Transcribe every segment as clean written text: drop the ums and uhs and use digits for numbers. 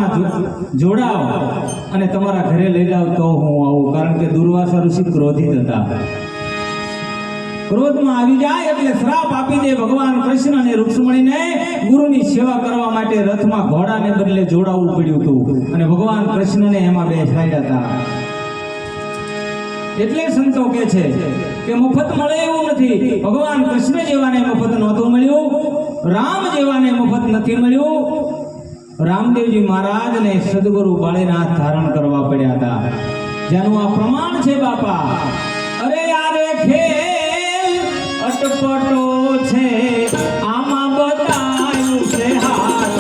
રથમાં જોડાવ અને તમારા ઘરે લઈ જાવ તો હું આવું, કારણ કે દુર્વાસા ઋષિ ક્રોધિત હતા. ક્રોધમાં આવી જાય એટલે શ્રાપ આપી દે ભગવાન કૃષ્ણ અને રુક્ષ્મણીને ગુરુની સેવા કરવા માટે રથમાં ઘોડાને બદલે જોડાવવું પડ્યું હતું અને ભગવાન કૃષ્ણને એમાં બેસાડ્યા હતા. એટલે સંતો કહે છે કે મફત મળે એવું નથી. ભગવાન કૃષ્ણ જેવાને મફત નહોતું મળ્યું, રામ જેવાને મફત નથી મળ્યું. રામદેવજી મહારાજને સદગુરુ બાળીનાથ ધારણ કરવા પડ્યા હતા, જેનું આ પ્રમાણ છે બાપા. અરે યારે ખેલ અટપટો છે, આમાં બતાયું છે હાથ.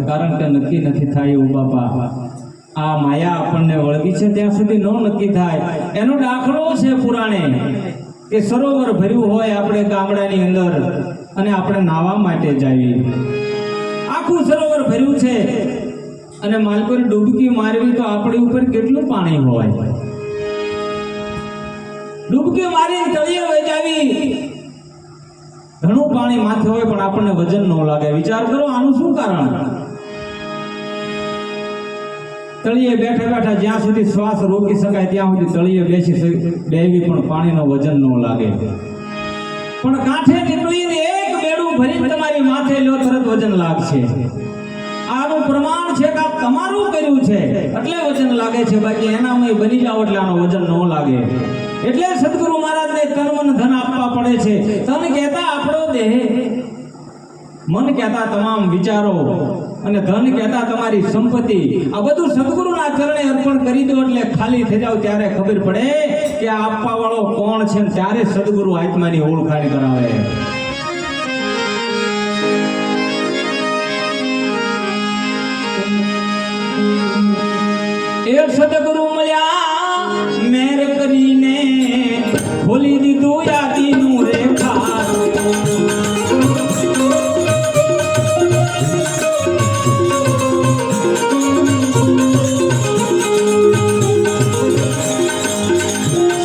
કારણ કે નક્કી નથી થાય એવું બાપા. આ માયા આપણને વળગી છે ત્યાં સુધી ન નક્કી થાય. એનો દાખલો છે પુરાણે કે સરોવર ભર્યું હોય આપણે ગામડાની અંદર અને આપણે નાહવા માટે જઈએ. આખું સરોવર ભર્યું છે અને માલકોર ડૂબકી મારવી તો આપણી ઉપર કેટલું પાણી હોય. ડૂબકી મારી તળિયે વહી જાવી, ઘણું પાણી માથે હોય પણ આપણને વજન ન લાગે. વિચાર કરો આનું શું કારણ? તળિયે બેઠા બેઠા જ્યાં સુધી શ્વાસ રોકી શકાય ત્યાં સુધી તળિયે બેસી પણ પાણીનો વજન ન લાગે. પણ કાંઠે નીકળીને એક બેડું ભરીને તમારી માથે લો તરત વજન લાગશે. આનું પ્રમાણ છે કે આ તમારું કર્યું છે એટલે વજન લાગે છે, બાકી એનામાં બની જાવ એટલે આનો વજન ન લાગે. એટલે સદગુરુ મહારાજને તન મન ધન આપવા પડે છે. તન કહેતા આપણો દેહ, મન કહેતા તમામ વિચારો અને ધન કહેતા તમારી સંપત્તિ, આ બધું સદગુરુના ચરણે અર્પણ કરી દો એટલે ખાલી થઈ જાવ. ત્યારે ખબર પડે કે આ આપવા વાળો કોણ છે. ત્યારે સદગુરુ આત્માની ઓળખાણ કરાવે. એક સદગુરુ મળ્યા મેર કરીને ખોલી દીધું યાદીનું રેખા.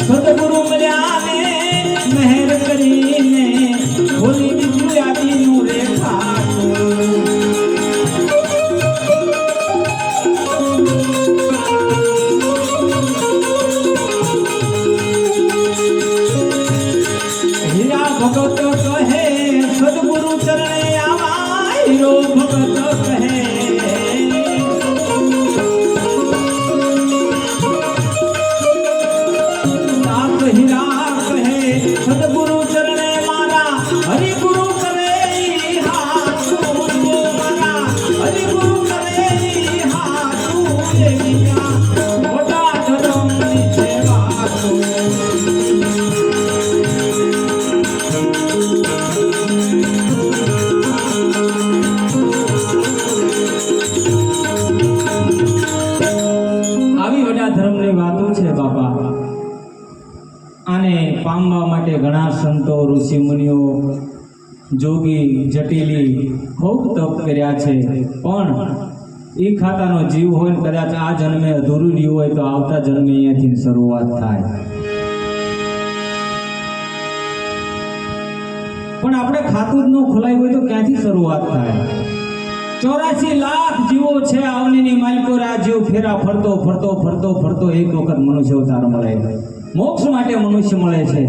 સદગુરુ મળ્યા ને મહેર કરીને ખોલી દીધું યાદીનું રેખા. ભગત કહે સદગુરુ ચરણે આવા, હીરો ભગત કહે. નાથ હીરા કહે સદગુરુ ચરણે મારા, હરિગુરુ કરે હાથ મારા, હરિગુરુ કરે હાથ. મોટા ધર્મની છે વાતો. ધર્મની વાતો છે બાપા. આને પામવા માટે ઘણા સંતો, ઋષિ મુનિઓ, જોગી, જટિલી ખૂબ તપ કર્યા છે. પણ એ ખાતાનો જીવ હોય ને કદાચ આ જન્મે અધૂરું રહ્યું હોય તો આવતા જન્મે અહીંયાથી શરૂઆત થાય. પણ આપણે ખાતું જ ન ખોલાયું હોય તો ક્યાંથી શરૂઆત થાય? 84 લાખ જીવો છે આવનીની માલિકોર આ જીવ ફેરા ફરતો ફરતો ફરતો ફરતો એક વખત મનુષ્ય અવતાર મળે, મોક્ષ માટે મનુષ્ય મળે છે,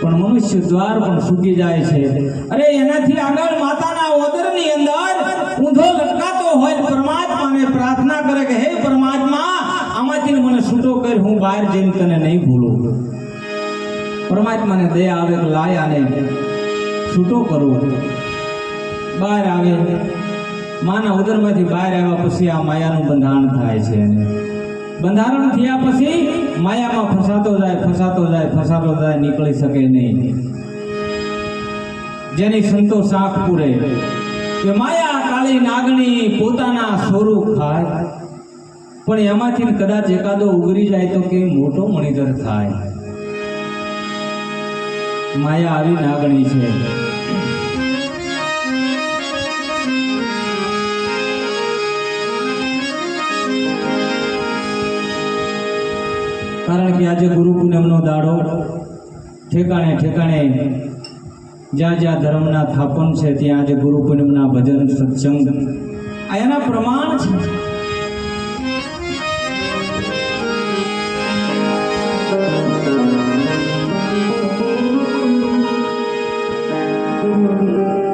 પણ મનુષ્ય દ્વાર પણ સૂકી જાય છે. અરે એનાથી આગળ માતાના ઓદરની અંદર ઊંધો લટકાતો હોય પરમાત્માને પ્રાર્થના કરે કે હે પરમાત્મા આમાંથી મને છૂટો કર, હું બહાર જઈને તને નહીં ભૂલું. પરમાત્માને દયા આવે કે લાય આને છૂટો કરવો. બહાર આવે, માના ઉદરમાંથી બહાર આવ્યા પછી આ માયાનું બંધારણ થાય છે. અને બંધારણ થયા પછી માયામાં ફસાતો જાય ફસાતો જાય ફસાતો જાય, નીકળી શકે નહીં. જેની સંતોષ આંખ પૂરે કે માયા કાળી નાગણી પોતાના સ્વરૂપ ખાય, પણ એમાંથી કદાચ એકાદો ઉગરી જાય તો કે મોટો મણિધર થાય. માયા આવી નાગણી છે. કારણ કે આજે ગુરુ પૂનમનો દાડો ઠેકાણે ઠેકાણે જ્યાં જ્યાં ધર્મના થાપન છે ત્યાં આજે ગુરુ પૂનમના ભજન સત્સંગ આ એના પ્રમાણ છે.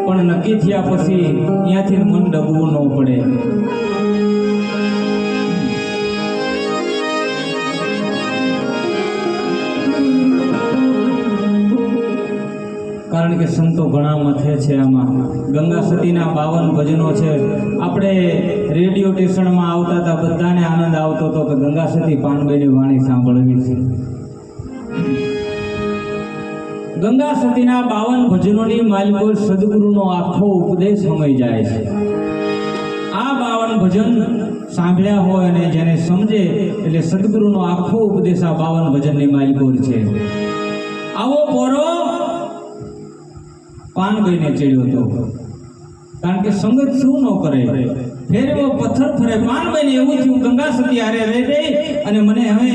પણ નક્કી થયા પછી ત્યાંથી મન ડગવું ન પડે. કારણ કે સંતો ઘણા મથે છે. આમાં ગંગા સતીના 52 ભજનો છે. આપણે રેડિયો સ્ટેશનમાં આવતા હતા, બધાને આનંદ આવતો હતો કે ગંગા સતી પાનબાઈની વાણી સાંભળવી છે. ગંગા સતીના 52 ભજનોની માલિકો સદગુરુનો આખો ઉપદેશ સમય જાય છે. આ 52 ભજન સાંભળ્યા હોય અને જેને સમજે એટલે સદગુરુનો આખો ઉપદેશ આ 52 ભજનની માલિકો છે. આવો પોરો પાનભાઈને ચડ્યો હતો. કારણ કે સંગત શું ન કરે, ફેરવો પથ્થર ફરે. પાનભાઈને એવું થયું ગંગા સતી હારે રહી રહી અને મને હવે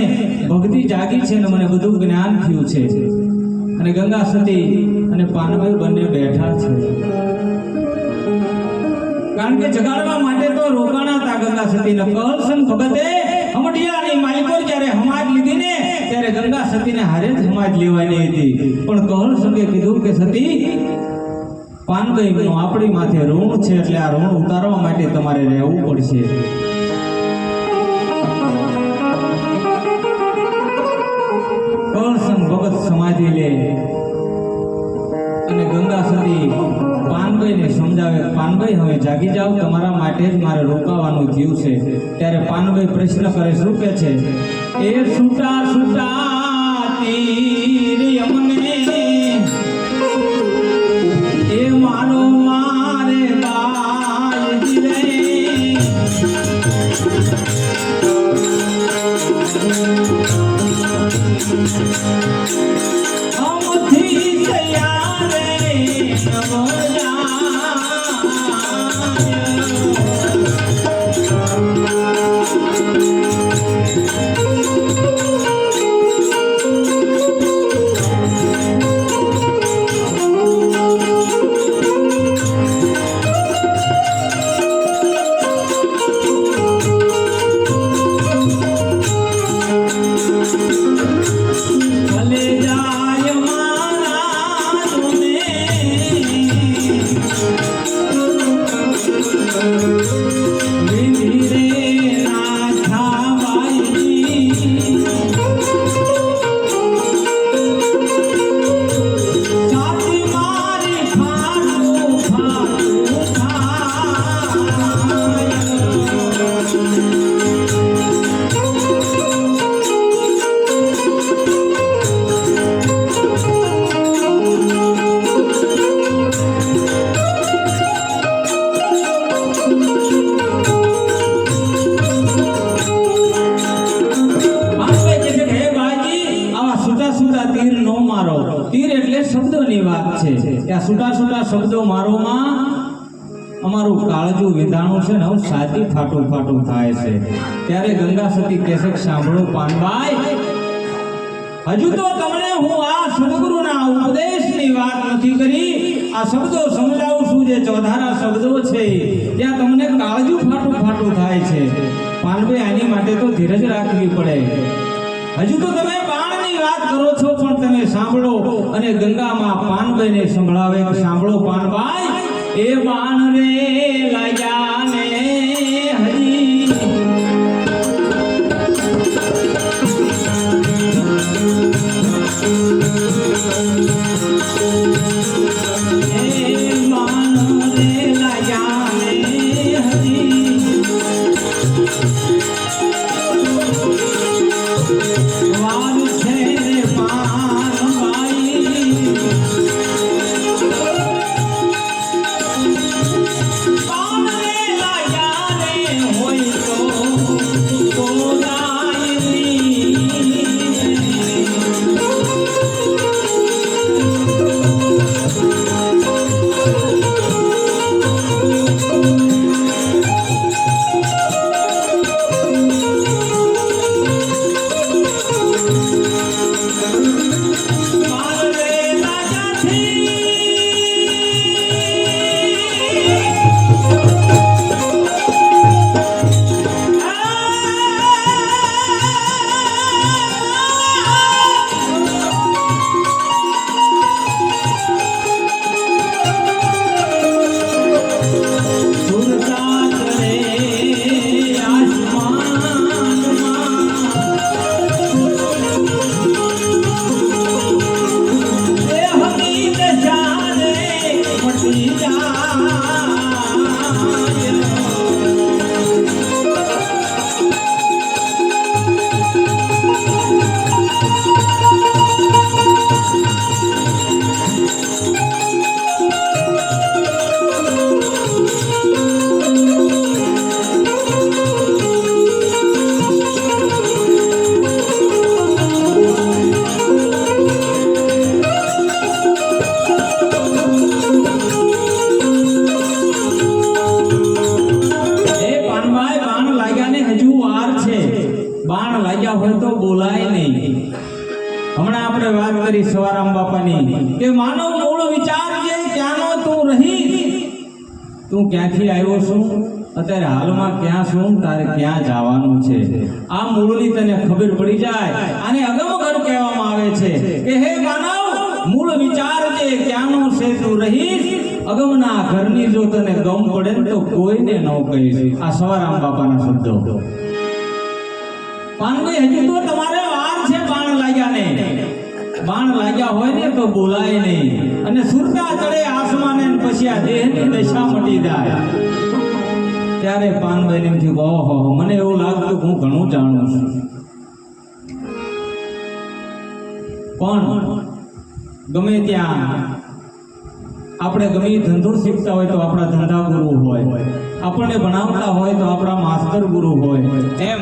ભક્તિ જાગી છે અને મને બધું જ્ઞાન થયું છે. અને ગંગા સતી અને પાનભાઈ બંને બેઠા છે. કારણ કે જગાડવા માટે તો રોકાણા હતા ગંગા સતીને. કહલસન ભગતે હમડિયાની માલિકો જ્યારે હમાજ લીધી ને ત્યારે ગંગા સતીને હારે જ હમાજ લેવાની હતી. પણ કહલસંગે કીધું કે સતી પાનભાઈનું આપણી માથે ઋણ છે, એટલે આ ઋણ ઉતારવા માટે તમારે રહેવું પડશે. કહલસન ભગત સમાધિ લે અને ગંગા સતી પાનભાઈને સમજાવે, પાનભાઈ હવે જાગી જાઓ, તમારા માટે જ મારે રોકાવાનું થયું છે. ત્યારે પાનભાઈ પ્રશ્ન કરે, શું કહે છે? એ છૂટા છૂટા તીર અમને એ મારો મારે બાજી રે અમથી તૈયાર છૂટા છૂટા શબ્દો મારોમાં અમારું કાળજું વિધાણું છે ને સાચી ફાટું ફાટું થાય છે. ત્યારે ગંગા સતી કહેશે, સાંભળો પાનભાઈ, હજુ તો તમને હું આ સદગુરુના ઉપદેશની વાત નથી કરી, આ શબ્દો સમજાવું છું જે ચોધારા શબ્દો છે ત્યાં તમને કાળજું ફાટું ફાટું થાય છે. પાનભાઈ આની માટે તો ધીરજ રાખવી પડે. હજુ તો તમે બાણની વાત કરો છો પણ તમે સાંભળો અને ગંગામાં પાનભાઈને સંભળાવે. સાંભળો પાનભાઈ, એ બાણ રે લાગ્યા ને હજી સવારામ બાપાની કે માનવ મૂળ વિચાર જે ક્યાંનો તું રહી, તું ક્યાંથી આવ્યો છું, અત્યારે હાલમાં ક્યાં છું, તારે ક્યાં જવાનું છે. આ મૂળની તને ખબર પડી જાય. આને અગમઘર કહેવામાં આવે છે કે હે માનવ, મૂળ વિચાર જે ક્યાંનો છે તું રહીશ, અગમના ઘરની જો તને ગમ પડે ને તો કોઈને ન કહીશ. આ સવારામ બાપાના શબ્દો. પાનભાઈ હજી તો તમારે વાર છે બાણ લાગ્યા ને. બાણ લાગ્યા હોય ને તો બોલાય નહીં અને સુરતા ચડે આસમાને પછી આ દેહની દશા મટી જાય. ત્યારે પાનભાઈને એમ થયું, ઓહો, મને એવું લાગતું હું ઘણું જાણું છું. પણ ગમે ત્યાં આપણે ગમે ધંધો શીખતા હોય તો આપણા ધંધા ગુરુ હોય, આપણને ભણાવતા હોય તો આપણા માસ્તર ગુરુ હોય. એમ